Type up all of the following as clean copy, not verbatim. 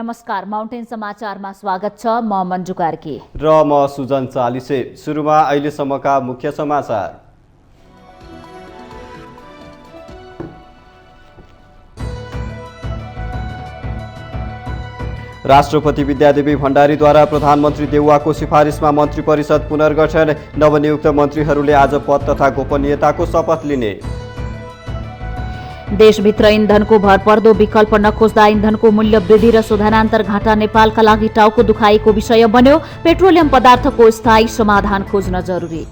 नमस्कार, माउन्टेन समाचारमा स्वागत छ। म मञ्जु कार्की र म सुजन चालिसे। सुरुमा अहिलेसम्मका मुख्य समाचार। राष्ट्रपति विद्यादेवी भण्डारीद्वारा प्रधानमन्त्री देउवाको सिफारिसमा मन्त्री परिषद पुनर्गठन। नवनियुक्त मन्त्रीहरूले आज पद तथा गोपनीयताको शपथ लिने। देशभित्र इन्धनको भरपर्दो विकल्प नखोज्दा इन्धनको मूल्य वृद्धि र शोधनान्तर घाटा नेपालका लागि टाउको दुखाइको विषय बन्यो। पेट्रोलियम पदार्थको स्थायी समाधान खोज्न जरुरी।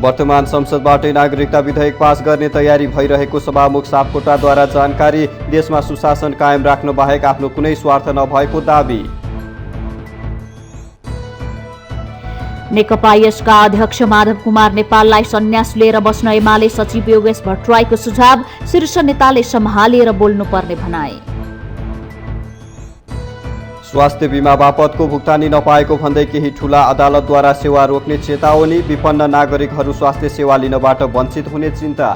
वर्तमान संसदबाटै नागरिकता विधेयक पास गर्ने तयारी भइरहेको सभामुख सापकोटाद्वारा जानकारी। देशमा सुशासन कायम राख्न बाहेक आफ्नो कुनै स्वार्थ नभएको दाबी। नेकपा यसका अध्यक्ष माधव कुमार नेपाललाई सन्यास लिएर बस्न एमाले सचिव योगेश भट्टराईको सुझाव। शीर्ष नेताले सम्हालेर बोल्नुपर्ने भनाए। स्वास्थ्य बिमा बापतको भुक्तानी नपाएको भन्दै केही ठूला अदालतद्वारा सेवा रोक्ने चेतावनी। विपन्न नागरिकहरू स्वास्थ्य सेवा लिनबाट वञ्चित हुने चिन्ता।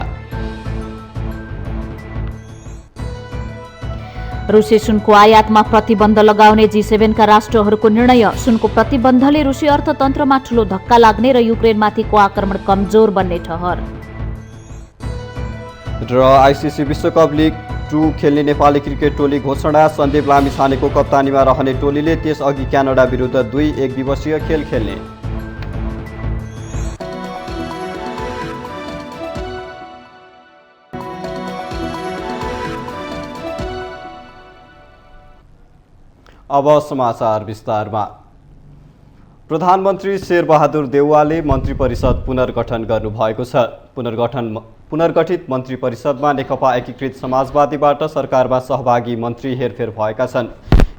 रुसी सुनको आयातमा प्रतिबन्ध लगाउने G7 का राष्ट्रहरूको निर्णय। सुनको प्रतिबन्धले रुसी अर्थतन्त्रमा ठूलो धक्का लाग्ने र युक्रेनमाथिको आक्रमण कमजोर बन्ने ठहर। र आइसिसी विश्वकप लिग 2 खेल्ने नेपाली क्रिकेट टोली घोषणा। सन्दीप लामिछानेको कप्तानीमा रहने टोलीले त्यसअघि क्यानाडा विरुद्ध 2 एकदिवसीय खेल खेल्ने। अब समाचार विस्तारमा। प्रधानमन्त्री शेरबहादुर देउवाले मन्त्री परिषद पुनर्गठन गर्नुभएको छ। पुनर्गठित मन्त्री परिषदमा नेकपा एकीकृत समाजवादीबाट सरकारमा सहभागी मन्त्री हेरफेर भएका छन्।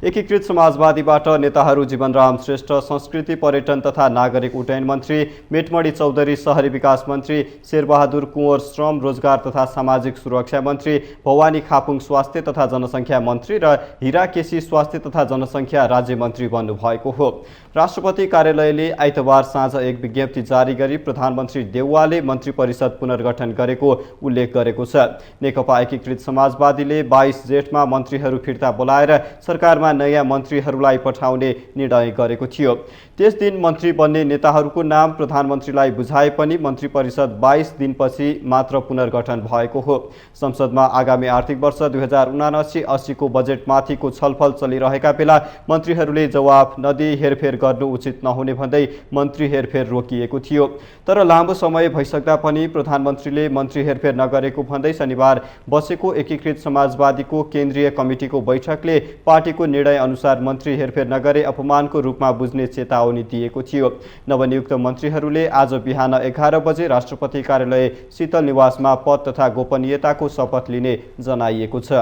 एकीकृत समाजवादीबाट नेताहरू जीवनराम श्रेष्ठ संस्कृति पर्यटन तथा नागरिक उड्डयन मन्त्री, मेटमणि चौधरी शहरी विकास मन्त्री, शेरबहादुर कुँवर श्रम रोजगार तथा सामाजिक सुरक्षा मन्त्री, भवानी खापुङ स्वास्थ्य तथा जनसङ्ख्या मन्त्री र हिरा केसी स्वास्थ्य तथा जनसङ्ख्या राज्य मन्त्री बन्नुभएको हो। राष्ट्रपति कार्यालयले आइतबार साँझ एक विज्ञप्ति जारी गरी प्रधानमन्त्री देउवाले मन्त्री परिषद पुनर्गठन गरेको उल्लेख गरेको छ। नेकपा एकीकृत समाजवादीले 22 जेठमा मन्त्रीहरू फिर्ता बोलाएर सरकारमा नयाँ मन्त्रीहरूलाई पठाउने निर्णय गरेको थियो। त्यस दिन मन्त्री बन्ने नेताहरूको नाम प्रधानमन्त्रीलाई बुझाए पनि मन्त्री परिषद 22 दिनपछि मात्र पुनर्गठन भएको हो। संसदमा आगामी आर्थिक वर्ष 2079-80 को बजेटमाथिको छलफल चलिरहेका बेला मन्त्रीहरूले जवाफ नदिई हेरफेर गर्नु उचित नहुने भन्दै मन्त्री हेरफेर रोकिएको थियो। तर लामो समय भइसक्दा पनि प्रधानमन्त्रीले मन्त्री हेरफेर नगरेको भन्दै शनिबार बसेको एकीकृत समाजवादीको केन्द्रीय कमिटीको बैठकले पार्टीको निर्णय अनुसार मन्त्री हेरफेर नगरे अपमानको रूपमा बुझ्ने चेतावनी दिएको थियो। नवनियुक्त मन्त्रीहरूले आज बिहान 11 बजे राष्ट्रपति कार्यालय शीतल निवासमा पद तथा गोपनीयताको शपथ लिने जनाइएको छ।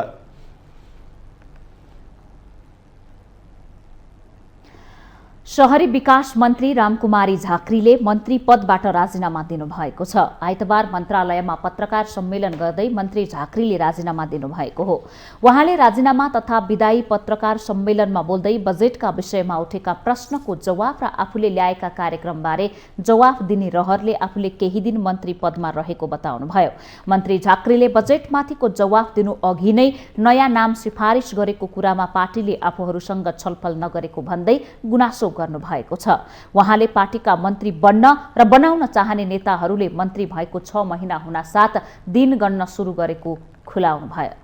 शहरी विकास मन्त्री रामकुमारी झाँक्रीले मन्त्री पदबाट राजीनामा दिनुभएको छ। आइतबार मन्त्रालयमा पत्रकार सम्मेलन गर्दै मन्त्री झाँक्रीले राजीनामा दिनुभएको हो। उहाँले राजीनामा तथा विदायी पत्रकार सम्मेलनमा बोल्दै बजेटका विषयमा उठेका प्रश्नको जवाफ र आफूले ल्याएका कार्यक्रमबारे जवाफ दिने रहरले आफूले केही दिन मन्त्री पदमा रहेको बताउनुभयो। मन्त्री झाँक्रीले बजेटमाथिको जवाफ दिनु अघि नै नयाँ नाम सिफारिस गरेको कुरामा पार्टीले आफूहरूसँग छलफल नगरेको भन्दै गुनासो गर्नुभएको छ। उहाँले पार्टीका मन्त्री बन्न र बनाउन चाहने नेताहरूले मन्त्री भएको 6 महिना हुनासाथ दिन गण्न सुरु गरेको खुलाउनुभयो।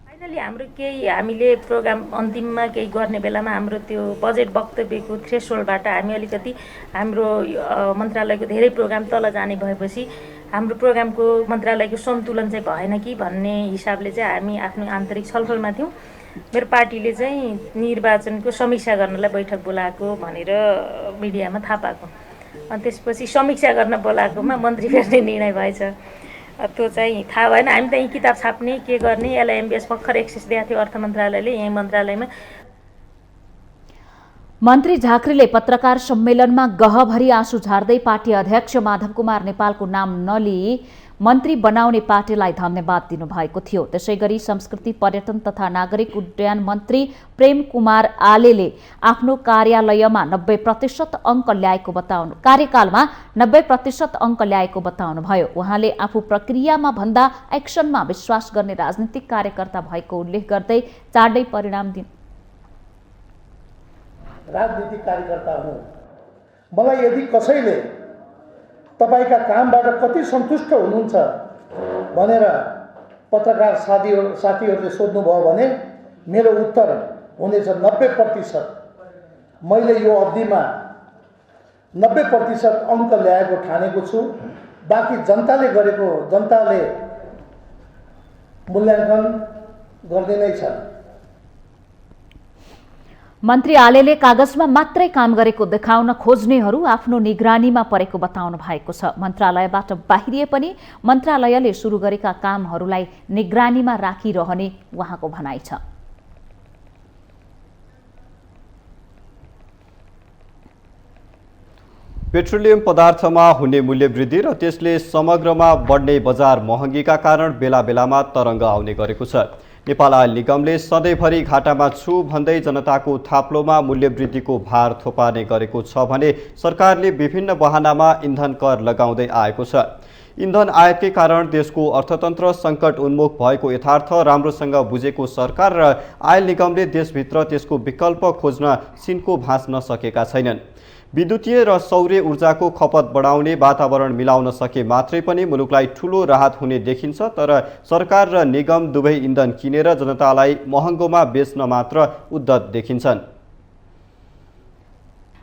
फाइनली हाम्रो हामीले प्रोग्राम अन्तिममा केही गर्ने बेलामा हाम्रो त्यो बजेट वक्तव्यको थ्रेसहोल्डबाट हामी अलिकति हाम्रो मन्त्रालयको धेरै प्रोग्राम तल जाने भएपछि हाम्रो प्रोग्रामको मन्त्रालयको सन्तुलन चाहिँ भएन कि भन्ने हिसाबले चाहिँ हामी आफ्नो आन्तरिक छलफलमा थियौँ। मेरो पार्टीले चाहिँ निर्वाचनको समीक्षा गर्नलाई बैठक बोलाएको भनेर मिडियामा थाहा पाएको। अनि त्यसपछि समीक्षा गर्न बोलाएकोमा मन्त्री फेर्ने निर्णय भएछ। त्यो चाहिँ थाहा भएन। हामी त यही किताब छाप्ने के गर्ने LIMBS भर्खर एक्सेस दिएको थियो अर्थ मन्त्रालयले यही मन्त्रालयमा। मन्त्री झाँक्रीले पत्रकार सम्मेलनमा गहभरी आँसु झार्दै पार्टी अध्यक्ष माधव कुमार नेपालको नाम नलिई मन्त्री बनाउने पार्टीलाई धन्यवाद दिनुभएको थियो। त्यसैगरी संस्कृति पर्यटन तथा नागरिक उड्डयन मन्त्री प्रेम कुमार आलेले आफ्नो कार्यकालमा 90% अङ्क ल्याएको बताउनुभयो। उहाँले आफू प्रक्रियामा भन्दा एक्सनमा विश्वास गर्ने राजनीतिक कार्यकर्ता भएको उल्लेख गर्दै चाँडै परिणाम दिन राजनीतिक कार्यकर्ता हुँ। मलाई यदि कसैले तपाईका कामबाट कति सन्तुष्ट हुनुहुन्छ भनेर पत्रकार साथीहरूले सोध्नुभयो भने मेरो उत्तर हुनेछ 90%। मैले यो अवधिमा 90% अङ्क ल्याएको ठानेको छु। बाँकी जनताले मूल्याङ्कन गर्दै नै छ। मन्त्री आलेले कागजमा मात्रै काम गरेको देखाउन खोज्नेहरू आफ्नो निगरानीमा परेको बताउनु भएको छ। मन्त्रालयबाट बाहिरिए पनि मन्त्रालयले सुरु गरेका कामहरूलाई निगरानीमा राखिरहने उहाँको भनाइ छ। पेट्रोलियम पदार्थमा हुने मूल्य वृद्धि र त्यसले समग्रमा बढ्ने बजार महँगीका कारण बेला बेलामा तरङ्ग आउने गरेको छ। नेपाल आयल निगमले सधैँभरि घाटामा छु भन्दै जनताको थाप्लोमा मूल्य वृद्धिको भार थोपार्ने गरेको छ भने सरकारले विभिन्न बहानामा इन्धन कर लगाउँदै आएको छ। इन्धन आयातकै कारण देशको अर्थतन्त्र सङ्कट उन्मुख भएको यथार्थ राम्रोसँग बुझेको सरकार र आयल निगमले देशभित्र त्यसको विकल्प खोज्न सिन्को भाँच्न सकेका छैनन्। विद्युतीय र सौर्य ऊर्जाको खपत बढाउने वातावरण मिलाउन सके मात्रै पनि मुलुकलाई ठूलो राहत हुने देखिन्छ। तर सरकार र निगम दुवै इन्धन किनेर जनतालाई महँगोमा बेच्न मात्र उद्यत देखिन्छन्।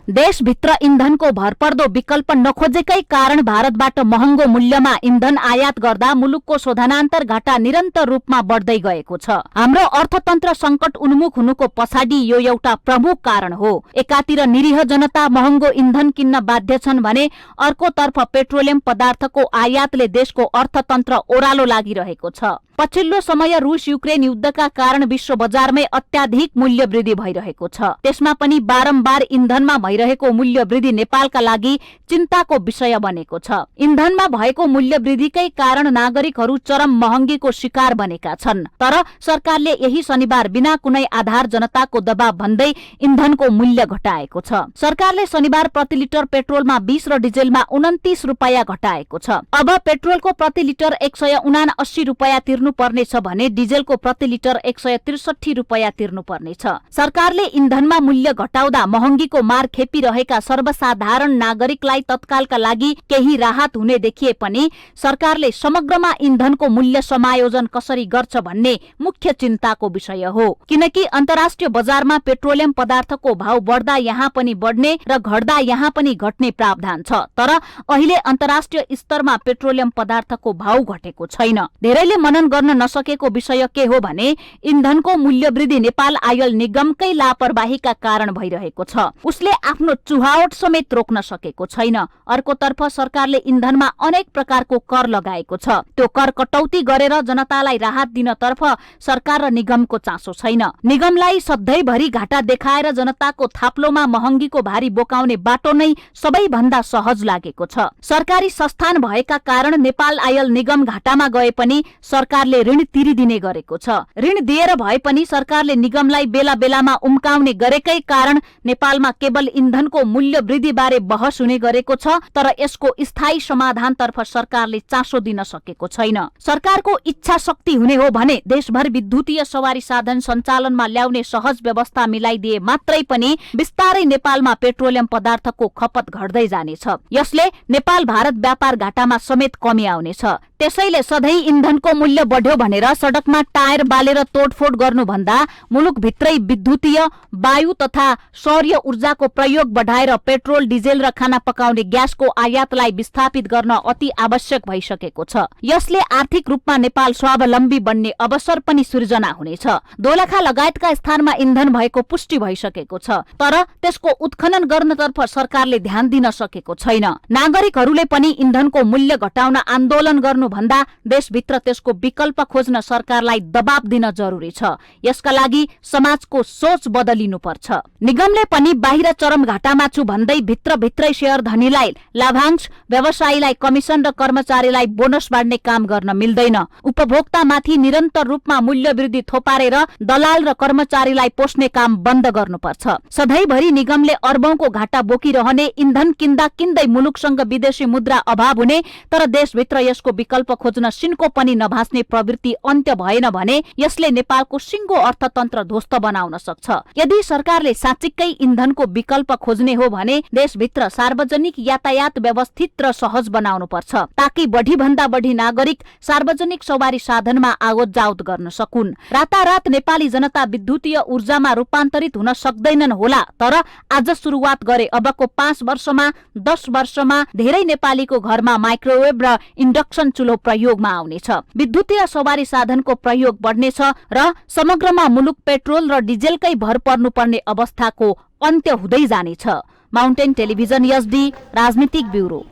देशभित्र इन्धनको भरपर्दो विकल्प नखोजेकै कारण भारतबाट महँगो मूल्यमा इन्धन आयात गर्दा मुलुकको शोधनान्तर घाटा निरन्तर रूपमा बढ्दै गएको छ। हाम्रो अर्थतन्त्र संकट उन्मुख हुनुको पछाडि यो एउटा प्रमुख कारण हो। एकातिर निरीह जनता महँगो इन्धन किन्न बाध्य छन् भने अर्कोतर्फ पेट्रोलियम पदार्थको आयातले देशको अर्थतन्त्र ओह्रालो लागिरहेको छ। पछिल्लो समय रुस युक्रेन युद्धका कारण विश्व बजारमै अत्याधिक मूल्य वृद्धि भइरहेको छ। त्यसमा पनि बारम्बार इन्धनमा भइरहेको मूल्य वृद्धि नेपालका लागि चिन्ताको विषय बनेको छ। इन्धनमा भएको मूल्य वृद्धिकै कारण नागरिकहरू चरम महँगीको शिकार बनेका छन्। तर सरकारले यही शनिबार बिना कुनै आधार जनताको दबाव भन्दै इन्धनको मूल्य घटाएको छ। सरकारले शनिबार प्रति लिटर पेट्रोलमा 20 र डिजेलमा 29 रुपैयाँ घटाएको छ। अब पेट्रोलको प्रति लिटर 179 रुपैयाँ पर्नेछ भने डिजेलको प्रति लिटर 163 रुपैयाँ तिर्नुपर्नेछ। सरकारले इन्धनमा मूल्य घटाउँदा महँगीको मार खेपिरहेका सर्वसाधारण नागरिकलाई तत्कालका लागि केही राहत हुने देखिए पनि सरकारले समग्रमा इन्धनको मूल्य समायोजन कसरी गर्छ भन्ने मुख्य चिन्ताको विषय हो। किनकि अन्तर्राष्ट्रिय बजारमा पेट्रोलियम पदार्थको भाव बढ्दा यहाँ पनि बढ्ने र घट्दा यहाँ पनि घट्ने प्रावधान छ। तर अहिले अन्तर्राष्ट्रिय स्तरमा पेट्रोलियम पदार्थको भाव घटेको छैन। धेरैले मनन गर्न नसकेको विषय के हो भने इन्धनको मूल्य वृद्धि नेपाल आयल निगमकै लापरवाहीका कारण भइरहेको छ। उसले आफ्नो चुहावट समेत रोक्न सकेको छैन। अर्कोतर्फ सरकारले इन्धनमा अनेक प्रकारको कर लगाएको छ। त्यो कर कटौती गरेर जनतालाई राहत दिनतर्फ सरकार र निगमको चासो छैन। निगमलाई सधैँभरि घाटा देखाएर जनताको थाप्लोमा महँगीको भारी बोकाउने बाटो नै सबैभन्दा सहज लागेको छ। सरकारी संस्थान भएका कारण नेपाल आयल निगम घाटामा गए पनि सरकारले ऋण तिरिदिने गरेको छ। ऋण दिएर भए पनि सरकारले निगमलाई बेला बेलामा उम्काउने गरेकै कारण नेपालमा केवल इन्धनको मूल्य वृद्धि बारे बहस हुने गरेको छ। तर यसको स्थायी समाधानतर्फ सरकारले चासो दिन सकेको छैन। सरकारको इच्छा शक्ति हुने हो भने देशभर विद्युतीय सवारी साधन सञ्चालनमा ल्याउने सहज व्यवस्था मिलाइदिए मात्रै पनि बिस्तारै नेपालमा पेट्रोलियम पदार्थको खपत घट्दै जानेछ। यसले नेपाल भारत व्यापार घाटामा समेत कमी आउनेछ। त्यसैले सधैँ इन्धनको मूल्य बढ्यो भनेर सडकमा टायर बालेर तोडफोड गर्नुभन्दा मुलुकभित्रै विद्युतीय वायु तथा सौर्य ऊर्जाको प्रयोग बढाएर पेट्रोल डिजेल र खाना पकाउने ग्यासको आयातलाई विस्थापित गर्न अति आवश्यक भइसकेको छ। यसले आर्थिक रूपमा नेपाल स्वावलम्बी बन्ने अवसर पनि सृजना हुनेछ। दोलखा लगायतका स्थानमा इन्धन भएको पुष्टि भइसकेको छ। तर त्यसको उत्खनन गर्नतर्फ सरकारले ध्यान दिन सकेको छैन। नागरिकहरूले पनि इन्धनको मूल्य घटाउन आन्दोलन गर्नु भन्दा देशभित्र त्यसको विकल्प खोज्न सरकारलाई दबाब दिन जरुरी छ। यसका लागि समाजको सोच बदलिनुपर्छ। निगमले पनि बाहिर चरम घाटामा छु भन्दै भित्रभित्रै शेयर धनीलाई लाभांश, व्यवसायीलाई कमिसन र कर्मचारीलाई बोनस बाँड्ने काम गर्न मिल्दैन। उपभोक्तामाथि निरन्तर रूपमा मूल्य वृद्धि थोपारेर दलाल र कर्मचारीलाई पोस्ने काम बन्द गर्नुपर्छ। सधैँभरि निगमले अर्बौंको घाटा बोकिरहने, इन्धन किन्दा किन्दै मुलुकसँग विदेशी मुद्रा अभाव हुने तर देशभित्र यसको विकल्प खोज्न सिन्को पनि नभास्ने प्रवृत्ति अन्त्य भएन भने यसले नेपालको सिङ्गो अर्थतन्त्र ध्वस्त बनाउन सक्छ। यदि सरकारले साँच्चीकै इन्धनको विकल्प खोज्ने हो भने देशभित्र सार्वजनिक यातायात व्यवस्थित र सहज बनाउनुपर्छ, ताकि बढी भन्दा बढी नागरिक सार्वजनिक सवारी साधनमा आवत जावत गर्न सकुन्। रातारात नेपाली जनता विद्युतीय ऊर्जामा रूपान्तरित हुन सक्दैनन् होला, तर आज सुरुवात गरे अबको 5 वर्षमा 10 वर्षमा धेरै नेपालीको घरमा माइक्रोवेभ र इन्डक्सन चुलो प्रयोगमा आउनेछ। विद्युतीय सवारी साधनको प्रयोग बढ्नेछ र समग्रमा मुलुक पेट्रोल र डिजेलकै भर पर्नुपर्ने अवस्थाको अन्त्य हुँदै जानेछ। माउन्टेन टेलिभिजन एसडी राजनीतिक ब्युरो।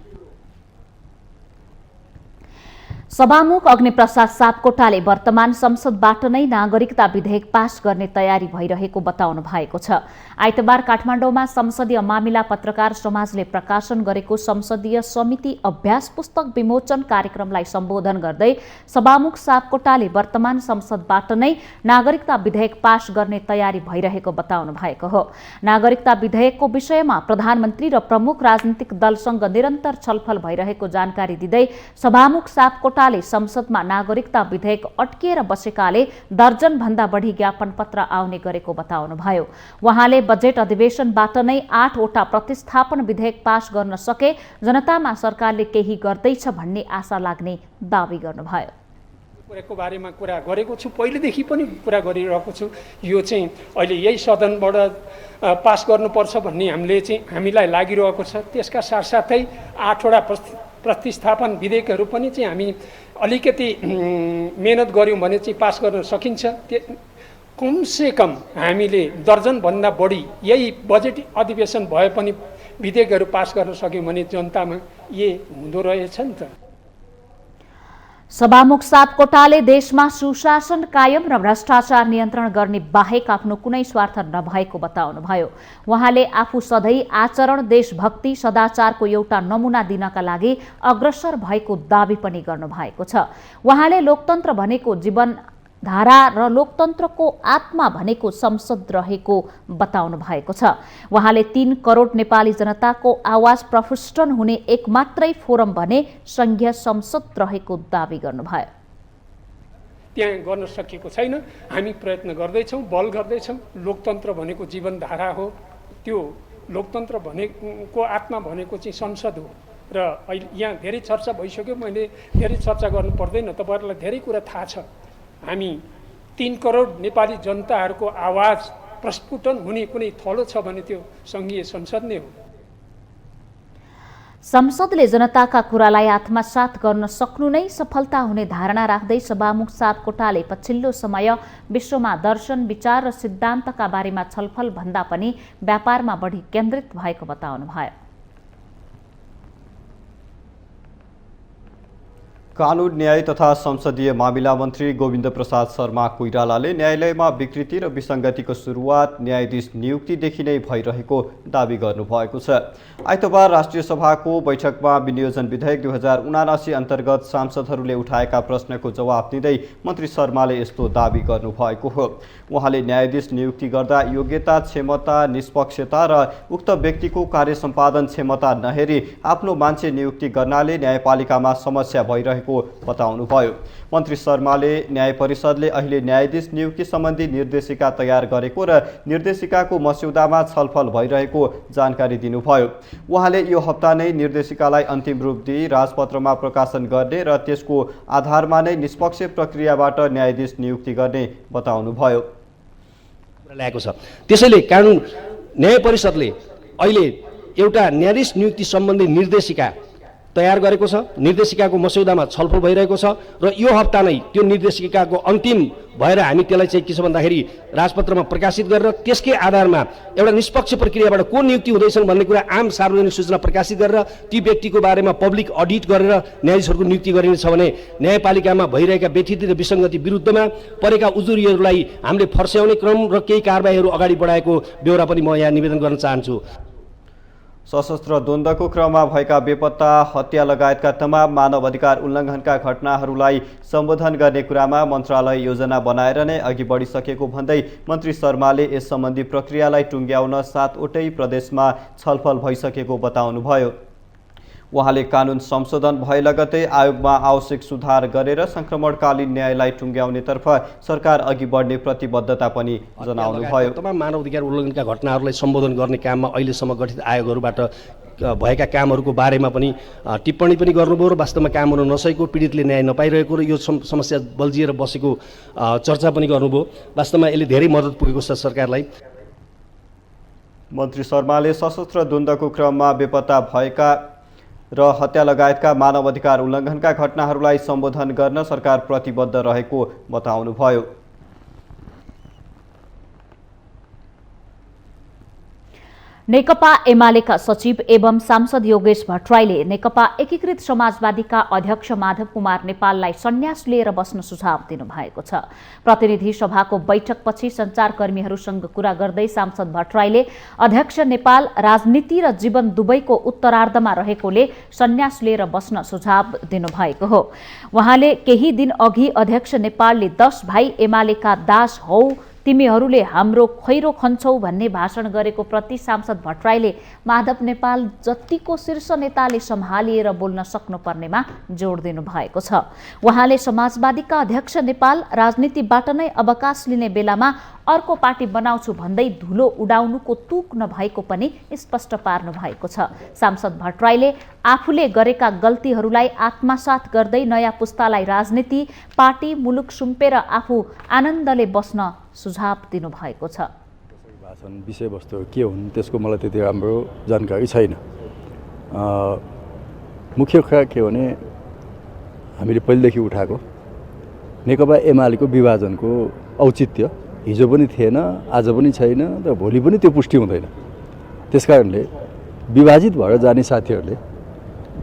सभामुख अग्निप्रसाद सापकोटाले वर्तमान संसदबाट नै नागरिकता विधेयक पास गर्ने तयारी भइरहेको बताउनु भएको छ। आइतबार काठमाडौँमा संसदीय मामिला पत्रकार समाजले प्रकाशन गरेको संसदीय समिति अभ्यास पुस्तक विमोचन कार्यक्रमलाई सम्बोधन गर्दै सभामुख सापकोटाले वर्तमान संसदबाट नै नागरिकता विधेयक पास गर्ने तयारी भइरहेको बताउनु भएको हो। नागरिकता विधेयकको विषयमा प्रधानमन्त्री र प्रमुख राजनीतिक दलसँग निरन्तर छलफल भइरहेको जानकारी दिँदै सभामुख सापकोटा संसदमा नागरिकता विधेयक अड्किएर बसेकाले दर्जन भन्दा बढी ज्ञापन पत्र आउने गरेको बताउनुभयो। उहाँले बजेट अधिवेशनबाट नै 8 वटा प्रतिस्थापन विधेयक पास गर्न सके जनतामा सरकारले केही गर्दैछ भन्ने आशा लाग्ने दावी गर्नुभयो। कुराको बारेमा कुरा गरेको छु, पहिलेदेखि पनि कुरा गरिरहेको छु। यो चाहिँ अहिले यही सदनबाट पास गर्नुपर्छ भन्ने हामीलाई लागिरहेको छ। त्यसका साथसाथै 8 वटा प्रतिस्थापन विधेयकहरू पनि चाहिँ हामी अलिकति मेहनत गऱ्यौँ भने चाहिँ पास गर्न सकिन्छ। कमसेकम हामीले दर्जनभन्दा बढी यही बजेट अधिवेशन भए पनि विधेयकहरू पास गर्न सक्यौँ भने जनतामा हुँदो रहेछ नि त। सभामुख सापकोटाले देशमा सुशासन कायम र भ्रष्टाचार नियन्त्रण गर्ने बाहेक आफ्नो कुनै स्वार्थ नभएको बताउनुभयो। उहाँले आफू सधैँ आचरण, देशभक्ति, सदाचारको एउटा नमुना दिनका लागि अग्रसर भएको दावी पनि गर्नुभएको छ। उहाँले लोकतन्त्र भनेको जीवन धारा र लोकतन्त्रको आत्मा भनेको संसद रहेको बताउनु भएको छ। उहाँले 3 करोड नेपाली जनताको आवाज प्रफुष्टन हुने एक मात्रै फोरम भने संघीय संसद रहेको दावी गर्नुभयो। त्यहाँ गर्न सकिएको छैन, हामी प्रयत्न गर्दैछौँ, बल गर्दैछौँ। लोकतन्त्र भनेको जीवनधारा हो, त्यो लोकतन्त्र भनेको आत्मा भनेको चाहिँ संसद हो। र अहिले यहाँ धेरै चर्चा भइसक्यो, मैले धेरै चर्चा गर्नु पर्दैन, तपाईँहरूलाई धेरै कुरा थाहा छ। हामी 3 करोड नेपाली जनताहरूको आवाज प्रस्फुटन हुने कुनै थलो छ भने त्यो संघीय संसद नै हो। संसदले जनताका कुरालाई आत्मसात गर्न सक्नु नै सफलता हुने धारणा राख्दै सभामुख सापकोटाले पछिल्लो समय विश्वमा दर्शन, विचार र सिद्धान्तका बारेमा छलफल भन्दा पनि व्यापारमा बढी केन्द्रित भएको बताउनुभयो। कानून, न्याय तथा संसदीय मामिला मन्त्री गोविन्द प्रसाद शर्मा कोइरालाले न्यायालयमा विकृति र विसङ्गतिको सुरुवात न्यायाधीश नियुक्तिदेखि नै भइरहेको दावी गर्नुभएको छ। आइतबार राष्ट्रिय सभाको बैठकमा विनियोजन विधेयक 2079 अन्तर्गत सांसदहरूले उठाएका प्रश्नको जवाब दिँदै मन्त्री शर्माले यस्तो दावी गर्नुभएको हो। उहाँले न्यायाधीश नियुक्ति गर्दा योग्यता, क्षमता, निष्पक्षता र उक्त व्यक्तिको कार्य सम्पादन क्षमता नहेरी आफ्नो मान्छे नियुक्ति गर्नाले न्यायपालिकामा समस्या भइरहेको बताउनुभयो। मन्त्री शर्माले न्याय परिषदले अहिले न्यायाधीश नियुक्ति सम्बन्धी निर्देशिका तयार गरेको र निर्देशिकाको मस्यौदामा छलफल भइरहेको जानकारी दिनुभयो। उहाँले यो हप्ता नै निर्देशिकालाई अन्तिम रूप दिई राजपत्रमा प्रकाशन गर्ने र त्यसको आधारमा नै निष्पक्ष प्रक्रियाबाट न्यायाधीश नियुक्ति गर्ने बताउनुभयो। ल्याएको छ। त्यसैले कानुन न्याय परिषदले अहिले एउटा न्यायाधीश नियुक्ति सम्बन्धी निर्देशिका तयार गरेको छ। निर्देशिकाको मस्यौदामा छलफल भइरहेको छ र यो हप्ता नै त्यो निर्देशिकाको अन्तिम भएर हामी त्यसलाई चाहिँ के छ भन्दाखेरि राजपत्रमा प्रकाशित गरेर त्यसकै आधारमा एउटा निष्पक्ष प्रक्रियाबाट को नियुक्ति हुँदैछन् भन्ने कुरा आम सार्वजनिक सूचना प्रकाशित गरेर ती व्यक्तिको बारेमा पब्लिक अडिट गरेर न्यायाधीशहरूको नियुक्ति गरिनेछ भने न्यायपालिकामा भइरहेका व्यथिति र विसङ्गति विरुद्धमा परेका उजुरीहरूलाई हामीले फर्स्याउने क्रम र केही कारबाहीहरू अगाडि बढाएको ब्यौरा पनि म यहाँ निवेदन गर्न चाहन्छु। सशस्त्र द्वन्द्वको क्रममा भएका बेपत्ता, हत्या लगायतका तमाम मानव अधिकार उल्लङ्घनका घटनाहरूलाई सम्बोधन गर्ने कुरामा मन्त्रालय योजना बनाएर नै अघि बढिसकेको भन्दै मन्त्री शर्माले यस सम्बन्धी प्रक्रियालाई टुङ्ग्याउन 7वटै प्रदेशमा छलफल भइसकेको बताउनुभयो। उहाँले कानुन संशोधन भए लगतै आयोगमा आवश्यक सुधार गरेर सङ्क्रमणकालीन न्यायलाई टुङ्ग्याउनेतर्फ सरकार अघि बढ्ने प्रतिबद्धता पनि जनाउनुभयो। तमाम मानव अधिकार उल्लङ्घनका घटनाहरूलाई सम्बोधन गर्ने काममा अहिलेसम्म गठित आयोगहरूबाट भएका कामहरूको बारेमा पनि टिप्पणी पनि गर्नुभयो र वास्तवमा काम हुन नसकेको, पीडितले न्याय नपाइरहेको र यो समस्या बल्झिएर बसेको चर्चा पनि गर्नुभयो। वास्तवमा यसले धेरै मद्दत पुगेको छ सरकारलाई। मन्त्री शर्माले सशस्त्र द्वन्द्वको क्रममा बेपत्ता भएका र हत्या लगायतका मानव अधिकार उल्लङ्घनका घटनाहरूलाई सम्बोधन गर्न सरकार प्रतिबद्ध रहेको बताउनुभयो। नेकपा एमालेका सचिव एवं सांसद योगेश भट्टराईले नेकपा एकीकृत समाजवादीका अध्यक्ष माधव कुमार नेपाललाई सन्यास लिएर बस्न सुझाव दिनुभएको छ। प्रतिनिधि सभाको बैठकपछि सञ्चारकर्मीहरूसँग कुरा गर्दै सांसद भट्टराईले अध्यक्ष नेपाल राजनीति र जीवन दुवैको उत्तरार्धमा रहेकोले सन्यास लिएर बस्न सुझाव दिनुभएको हो। उहाँले केही दिन अघि अध्यक्ष नेपालले 10 भाइ एमालेका दास हौ तिमीहरूले हाम्रो खैरो खन्छौ भन्ने भाषण गरेको प्रति सांसद भट्टराईले माधव नेपाल जतिको शीर्ष नेताले सम्हालिएर बोल्न सक्नुपर्नेमा जोड दिनु भएको छ। उहाँले समाजवादीका अध्यक्ष नेपाल राजनीतिबाट नै अवकाश लिने बेलामा अर्को पार्टी बनाउँछु भन्दै धुलो उडाउनुको तुक नभएको पनि स्पष्ट पार्नु भएको छ। सांसद भट्टराईले आफूले गरेका गल्तीहरूलाई आत्मसात गर्दै नयाँ पुस्तालाई राजनीति, पार्टी, मुलुक सुम्पेर आफू आनन्दले बस्न सुझाव दिनुभएको छ। भाषण विषयवस्तु के हुन् त्यसको मलाई त्यति राम्रो जानकारी छैन। मुख्य कुरा के भने हामीले पहिलेदेखि उठाएको नेकपा एमालेको विभाजनको औचित्य हिजो पनि थिएन, आज पनि छैन र भोलि पनि त्यो पुष्टि हुँदैन। त्यसकारणले विभाजित भएर जाने साथीहरूले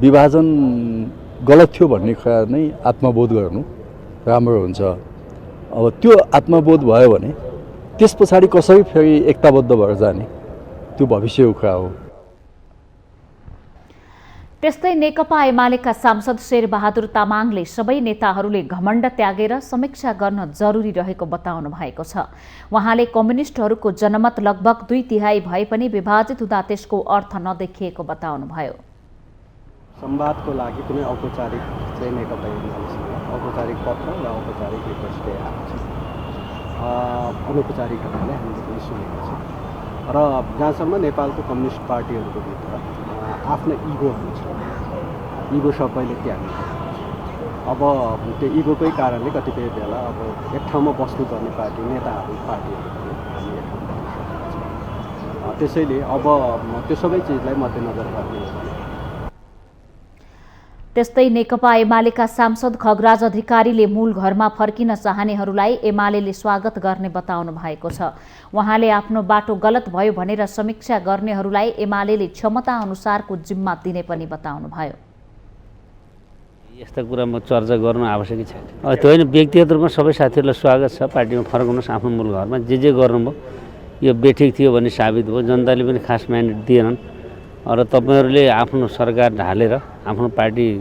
विभाजन गलत थियो भन्ने कुरा नै आत्मबोध गर्नु राम्रो हुन्छ। अब त्यो आत्मबोध भयो भने त्यस पछाडि कसरी फेरि एकताबद्ध भएर जाने त्यो भविष्यको कुरा हो। त्यस्तै नेकपा एमालेका सांसद शेरबहादुर तामाङले सबै नेताहरूले घमण्ड त्यागेर समीक्षा गर्न जरुरी रहेको बताउनु भएको छ। उहाँले कम्युनिस्टहरूको जनमत लगभग 2/3 भए पनि विभाजित हुँदा त्यसको अर्थ नदेखिएको बताउनुभयो। संवादको लागि कुनै औपचारिक चाहिँ नेकपा एमालेसँग औपचारिक पत्र र औपचारिक रिक्वेस्ट आएको छ। अनौपचारिक ढङ्गले हामीले पनि सुनेको छ र जहाँसम्म नेपालको कम्युनिस्ट पार्टीहरूको भित्र आफ्नो इगोहरू छ, इगो सबैले त्याग्नु पर्छ। अब त्यो इगोकै कारणले कतिपय बेला अब एक ठाउँमा बस्नुपर्ने पार्टी नेताहरू पार्टीहरू पनि हामी एक ठाउँमा बस्न सक्छौँ। त्यसैले अब त्यो सबै चिजलाई मध्यनजर गर्ने हो। त्यस्तै नेकपा एमालेका सांसद खगराज अधिकारीले मूल घरमा फर्किन चाहनेहरूलाई एमालेले स्वागत गर्ने बताउनु भएको छ। उहाँले आफ्नो बाटो गलत भयो भनेर समीक्षा गर्नेहरूलाई एमालेले क्षमता अनुसारको जिम्मा दिने पनि बताउनुभयो। यस्ता कुरामा चर्चा गर्नु आवश्यकै छैन। त्यो होइन, व्यक्तिगत रूपमा सबै साथीहरूलाई स्वागत छ। पार्टीमा फर्काउनुहोस्, आफ्नो मूल घरमा जे गर्नुभयो यो बेठिक थियो भन्ने साबित भयो। जनताले पनि खास म्यान्डेट दिएनन् र तपाईँहरूले आफ्नो सरकार ढालेर आफ्नो पार्टीबाट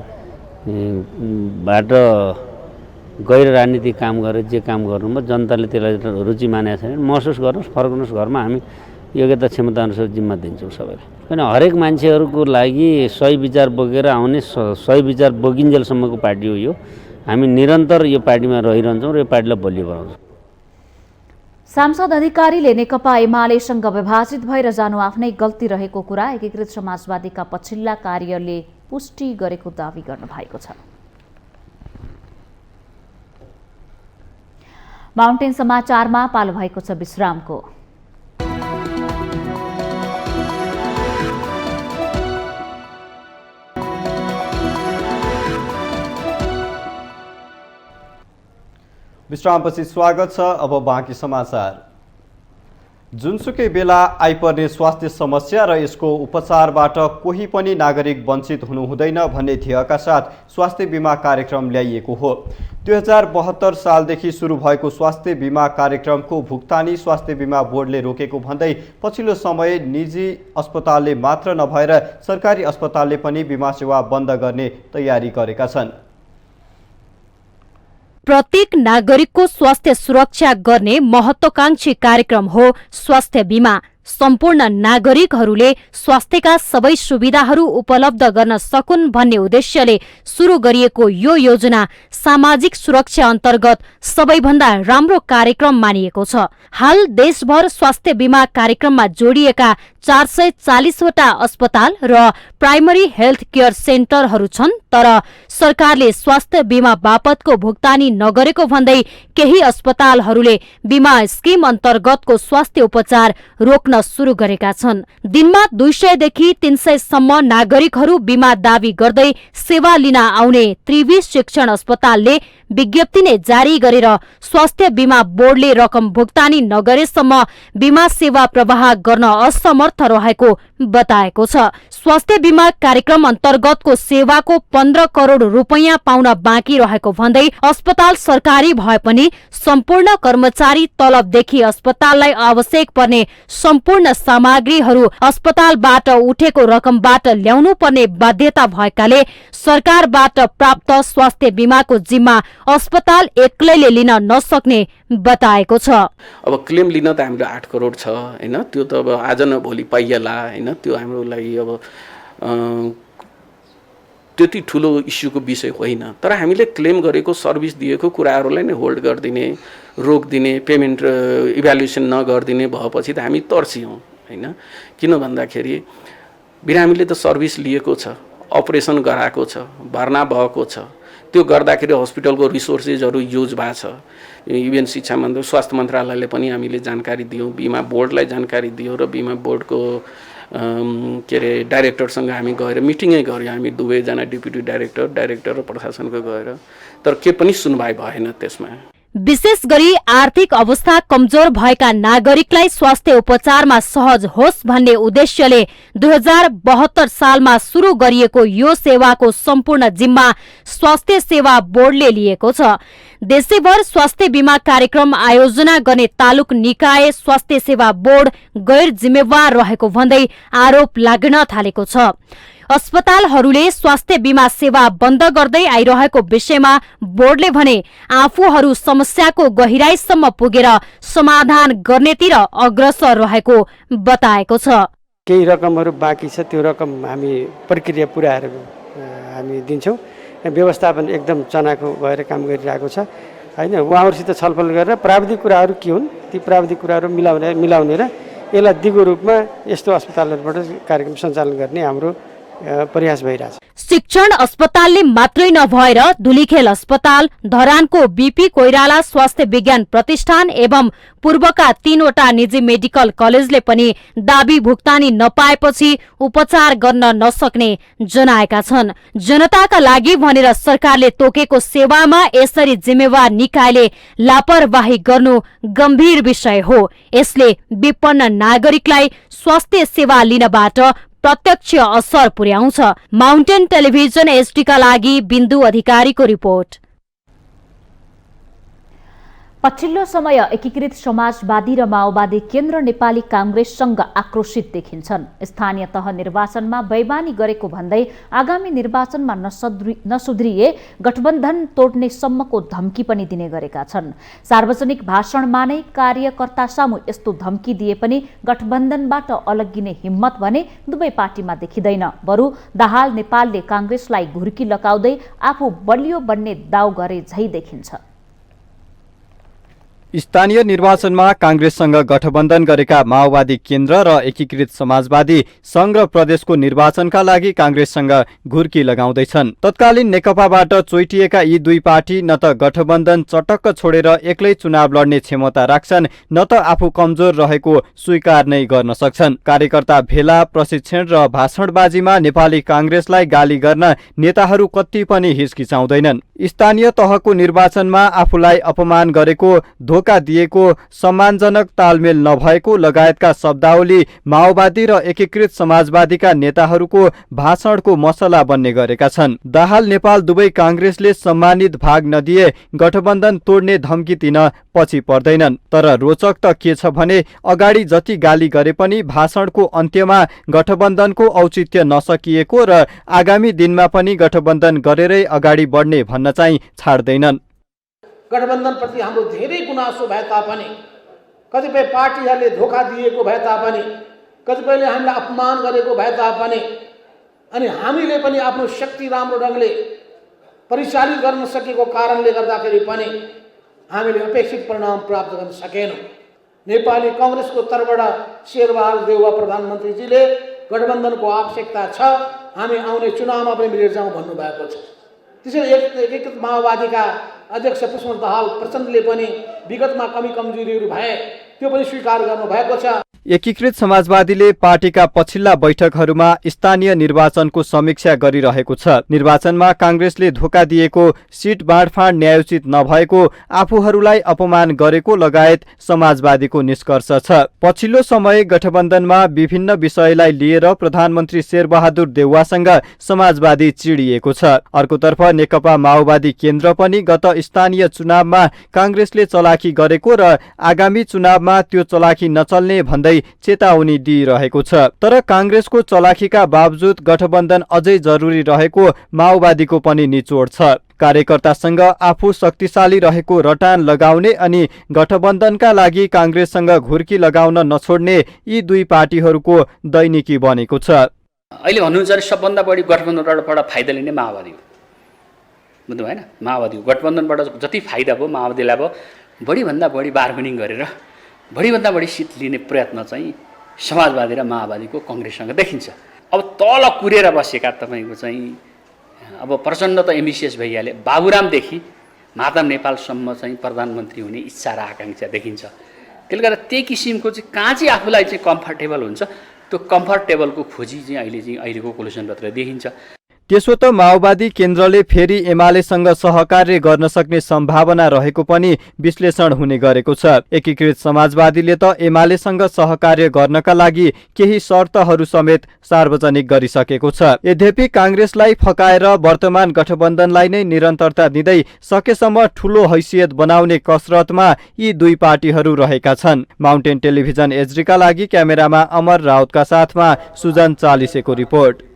गैर राजनीतिक काम गरेर जे काम गर्नुभयो जनताले त्यसलाई रुचि मानेको छैन। महसुस गर्नुहोस्, फर्काउनुहोस् घरमा। हामी योग्यता क्षमता अनुसार जिम्मा दिन्छौँ सबैलाई। किन हरेक मान्छेहरूको लागि सही विचार बोकेर आउने, सही विचार बोकिन्जेलसम्मको पार्टी हो यो। हामी निरन्तर यो पार्टीमा रहिरहन्छौँ र यो पार्टीलाई बलियो बनाउँछौँ। सांसद अधिकारीले नेकपा एमालेसँग विभाजित भएर जानु आफ्नै गल्ती रहेको कुरा एकीकृत समाजवादीका पछिल्ला कार्यले पुष्टि गरेको दावी गर्नुभएको छ। माउन्टेन समाचारमा पालो भएको छ विश्रामको। विश्रामपछि स्वागत छ। अब बाँकी समाचार। जुनसुकै बेला आइपर्ने स्वास्थ्य समस्या र यसको उपचारबाट कोही पनि नागरिक वञ्चित हुनु हुँदैन भन्ने ध्येयका साथ स्वास्थ्य बीमा कार्यक्रम ल्याइएको हो। 2072 सालदेखि सुरु भएको स्वास्थ्य बीमा कार्यक्रमको भुक्तानी स्वास्थ्य बीमा बोर्डले रोकेको भन्दै पछिल्लो समय निजी अस्पतालले मात्र नभएर सरकारी अस्पतालले पनि बीमा सेवा बन्द गर्ने तयारी गरेका छन्। प्रत्येक नागरिकको स्वास्थ्य सुरक्षा गर्ने महत्त्वकांक्षी कार्यक्रम हो स्वास्थ्य बीमा। सम्पूर्ण नागरिकहरूले स्वास्थ्यका सबै सुविधाहरू उपलब्ध गर्न सकुन् भन्ने उद्देश्यले सुरु गरिएको यो योजना सामाजिक सुरक्षा अन्तर्गत सबैभन्दा राम्रो कार्यक्रम मानिएको छ। हाल देशभर स्वास्थ्य बीमा कार्यक्रममा जोडिएका 440 वटा अस्पताल र प्राइमरी हेल्थ केयर सेन्टरहरू छन्, तर सरकारले स्वास्थ्य बीमा बापतको भुक्तानी नगरेको भन्दै केही अस्पतालहरूले बीमा स्किम अन्तर्गतको स्वास्थ्य उपचार रोक्न सुरु गरेका छन्। दिनमा 200 देखि 300 सम्म नागरिकहरू बीमा दावी गर्दै सेवा लिन आउने त्रिवी शिक्षण अस्पतालले विज्ञप्ति नै जारी गरेर स्वास्थ्य बीमा बोर्डले रकम भुक्तानी नगरेसम्म बीमा सेवा प्रवाह गर्न असमर्थ रहेको बताएको छ। स्वास्थ्य बीमा कार्यक्रम अन्तर्गतको सेवाको 15 करोड रुपैयाँ पाउन बाँकी रहेको भन्दै अस्पताल सरकारी भए पनि सम्पूर्ण कर्मचारी तलबदेखि अस्पताललाई आवश्यक पर्ने सम्पूर्ण सामग्रीहरू अस्पतालबाट उठेको रकमबाट ल्याउनु पर्ने बाध्यता भएकाले सरकारबाट प्राप्त स्वास्थ्य बीमाको जिम्मा अस्पताल एक्लैले लिन नसक्ने बताएको छ। अब क्लेम लिन त हाम्रो 8 करोड छ हैन, त्यो त अब आज न भोलि पाइएला हैन, त्यो हाम्रो लागि अब त्यति ठुलो इस्युको विषय होइन। तर हामीले क्लेम गरेको सर्भिस दिएको कुराहरूलाई नै होल्ड गरिदिने, रोकिदिने, पेमेन्ट इभ्यालुएसन नगरिदिने भएपछि त हामी तर्सियौँ हैन। किन भन्दाखेरि बिरामीले त सर्भिस लिएको छ, अपरेसन गराएको छ, भर्ना भएको छ, त्यो गर्दाखेरि हस्पिटलको रिसोर्सेसहरू युज भएको छ। इभन शिक्षा मन्त्री स्वास्थ्य मन्त्रालयले पनि हामीले जानकारी दियौँ, बीमा बोर्डलाई जानकारी दियौँ र बीमा बोर्डको के अरे डाइरेक्टरसँग हामी गएर मिटिङै गऱ्यौँ। हामी दुवैजना डेप्युटी डाइरेक्टर र प्रशासनको गएर, तर के पनि सुनवाई भएन त्यसमा। विशेष गरी आर्थिक अवस्था कमजोर भएका नागरिकलाई स्वास्थ्य उपचारमा सहज होस् भन्ने उद्देश्यले 2072 सालमा सुरु गरिएको यो सेवाको सम्पूर्ण जिम्मा स्वास्थ्य सेवा बोर्डले लिएको छ। देशैभर स्वास्थ्य बीमा कार्यक्रम आयोजना गर्ने तालुक निकाय स्वास्थ्य सेवा बोर्ड गैर जिम्मेवार रहेको भन्दै आरोप लाग्न थालेको छ। अस्पतालहरूले स्वास्थ्य बीमा सेवा बन्द गर्दै आइरहेको विषयमा बोर्डले भने आफूहरू समस्याको गहिराईसम्म पुगेर समाधान गर्नेतिर अग्रसर रहेको बताएको छ। केही रकमहरू बाँकी छ, त्यो रकम हामी प्रक्रिया पुर्याएर हामी दिन्छौँ। व्यवस्थापन एकदम चनाखो भएर काम गरिरहेको छ हैन। उहाँहरूसित छलफल गरेर प्राविधिक कुराहरू के हुन् ती प्राविधिक कुराहरू मिलाउने र यसलाई दिगो रूपमा यस्तो अस्पतालहरूबाट कार्यक्रम सञ्चालन गर्ने हाम्रो प्रयास भइरहेछ। शिक्षण अस्पतालले मात्रै नभएर धुलीखेल अस्पताल, धरानको बीपी कोइराला स्वास्थ्य विज्ञान प्रतिष्ठान एवं पूर्वका 3 वटा निजी मेडिकल कलेजले पनि दाबी भुक्तानी नपाएपछि उपचार गर्न नसक्ने जनाएका छन्। जनताका लागि भनेर सरकारले तोकेको सेवामा यसरी जिम्मेवार निकायले लापरवाही गर्नु गम्भीर विषय हो। यसले विपन्न नागरिकलाई स्वास्थ्य सेवा लिनबाट प्रत्यक्ष असर पुर्याउँछ। माउन्टेन टेलिभिजन एचडीका लागि बिन्दु अधिकारीको रिपोर्ट। पछिल्लो समय एकीकृत समाजवादी र माओवादी केन्द्र नेपाली कांग्रेससँग आक्रोशित देखिन्छन्। स्थानीय तह निर्वाचनमा बैमानी गरेको भन्दै आगामी निर्वाचनमा नसुध्रिए गठबन्धन तोड्ने सम्मको धम्की पनि दिने गरेका छन्। सार्वजनिक भाषणमा नै कार्यकर्ता सामु यस्तो धम्की दिए पनि गठबन्धनबाट अलग्गिने हिम्मत भने दुवै पार्टीमा देखिँदैन। बरु दाहाल नेपालले कांग्रेसलाई घुर्की लगाउँदै आफू बलियो बन्ने दाउ गरे झै देखिन्छ। स्थानीय निर्वाचनमा कांग्रेससँग गठबन्धन गरेका माओवादी केन्द्र र एकीकृत समाजवादी संघ र प्रदेशको निर्वाचनका लागि कांग्रेससँग घुर्की लगाउँदैछन्। तत्कालीन नेकपाबाट चोइटिएका यी दुई पार्टी न त गठबन्धन चटक्क छोडेर एक्लै चुनाव लड्ने क्षमता राख्छन्, न त आफू कमजोर रहेको स्वीकार नै गर्न सक्छन्। कार्यकर्ता भेला, प्रशिक्षण र भाषणबाजीमा नेपाली कांग्रेसलाई गाली गर्न नेताहरू कति पनि हिचकिचाउँदैनन्। स्थानीय तहको निर्वाचनमा आफूलाई अपमान गरेको, धोका दिएको, सम्मानजनक तालमेल नभएको लगायतका शब्दावली माओवादी र एकीकृत समाजवादीका नेताहरूको भाषणको मसला बन्ने गरेका छन्। दाहाल नेपाल दुवै कांग्रेसले सम्मानित भाग नदिए गठबन्धन तोड्ने धम्की दिन पछि पर्दैनन्। तर रोचक त के छ भने अगाडि जति गाली गरे पनि भाषणको अन्त्यमा गठबन्धनको औचित्य नसकिएको र आगामी दिनमा पनि गठबन्धन गरेरै अगाडि बढ्ने भन्न चाहिँ छाड्दैनन्। गठबन्धनप्रति हाम्रो धेरै गुनासो भए तापनि, कतिपय पार्टीहरूले धोका दिएको भए तापनि, कतिपयले हामीलाई अपमान गरेको भए तापनि, अनि हामीले पनि आफ्नो शक्ति राम्रो ढङ्गले परिचालित गर्न सकेको कारणले गर्दाखेरि पनि हामीले अपेक्षित परिणाम प्राप्त गर्न सकेनौँ। नेपाली कांग्रेसको तर्फबाट शेरबहादुर देउवा प्रधानमन्त्रीजीले गठबन्धनको आवश्यकता छ, हामी आउने चुनावमा पनि मिलेर जाउँ भन्नुभएको छ। त्यसैले एकीकृत माओवादीका अध्यक्ष पुष्पकमल दाहाल प्रचण्डले पनि विगतमा कमी कमजोरीहरू भए त्यो पनि स्वीकार गर्नुभएको छ। एकीकृत समाजवादीले पार्टीका पछिल्ला बैठकहरूमा स्थानीय निर्वाचनको समीक्षा गरिरहेको छ। निर्वाचनमा कांग्रेसले धोका दिएको, सिट बाँडफाँड न्यायोचित नभएको, आफूहरूलाई अपमान गरेको लगायत समाजवादीको निष्कर्ष छ। पछिल्लो समय गठबन्धनमा विभिन्न विषयलाई लिएर प्रधानमन्त्री शेरबहादुर देउवासँग समाजवादी चिडिएको छ। अर्कोतर्फ नेकपा माओवादी केन्द्र पनि गत स्थानीय चुनावमा कांग्रेसले चलाखी गरेको र आगामी चुनावमा त्यो चलाखी नचल्ने भन्दै चेतावनी दिइरहेको छ। तर कांग्रेसको चलाखीका बावजुद गठबन्धन अझै जरुरी रहेको माओवादीको पनि निचोड छ। कार्यकर्तासँग आफू शक्तिशाली रहेको रटान लगाउने अनि गठबन्धनका लागि कांग्रेससँग घुर्की लगाउन नछोड्ने यी दुई पार्टीहरूको दैनिकी बनेको छ। अहिले भन्नुहुन्छ सबभन्दा बढी गठबन्धनबाट फाइदा लिने माओवादी हो, बुझ्नु भएन? माओवादी हो। गठबन्धनबाट जति फाइदा भयो माओवादीलाई भयो, बढीभन्दा बढी बार्गेनिङ गरेर बढीभन्दा बढी सिट लिने प्रयत्न चाहिँ समाजवादी र माओवादीको कांग्रेससँग देखिन्छ। अब तल कुरेर बसेका तपाईँको चाहिँ अब प्रचण्ड त एम्बिसियस भइहाले, बाबुरामदेखि माधव नेपालसम्म चाहिँ प्रधानमन्त्री हुने इच्छा र आकाङ्क्षा देखिन्छ। त्यसले गर्दा त्यही किसिमको चाहिँ कहाँ चाहिँ आफूलाई चाहिँ कम्फर्टेबल हुन्छ त्यो कम्फर्टेबलको खोजी चाहिँ अहिलेको कोलिसनभित्र देखिन्छ। त्यसो त माओवादी केन्द्रले फेरि एमालेसँग सहकार्य गर्न सक्ने सम्भावना रहेको पनि विश्लेषण हुने गरेको छ। एकीकृत समाजवादीले त एमालेसँग सहकार्य गर्नका लागि केही शर्तहरू समेत सार्वजनिक गरिसकेको छ। यद्यपि कांग्रेसलाई फकाएर वर्तमान गठबन्धनलाई नै निरन्तरता दिँदै सकेसम्म ठूलो हैसियत बनाउने कसरतमा यी दुई पार्टीहरू रहेका छन्। माउन्टेन टेलिभिजन एचडीका लागि क्यामेरामा अमर राउतका साथमा सुजन चालिसेको रिपोर्ट।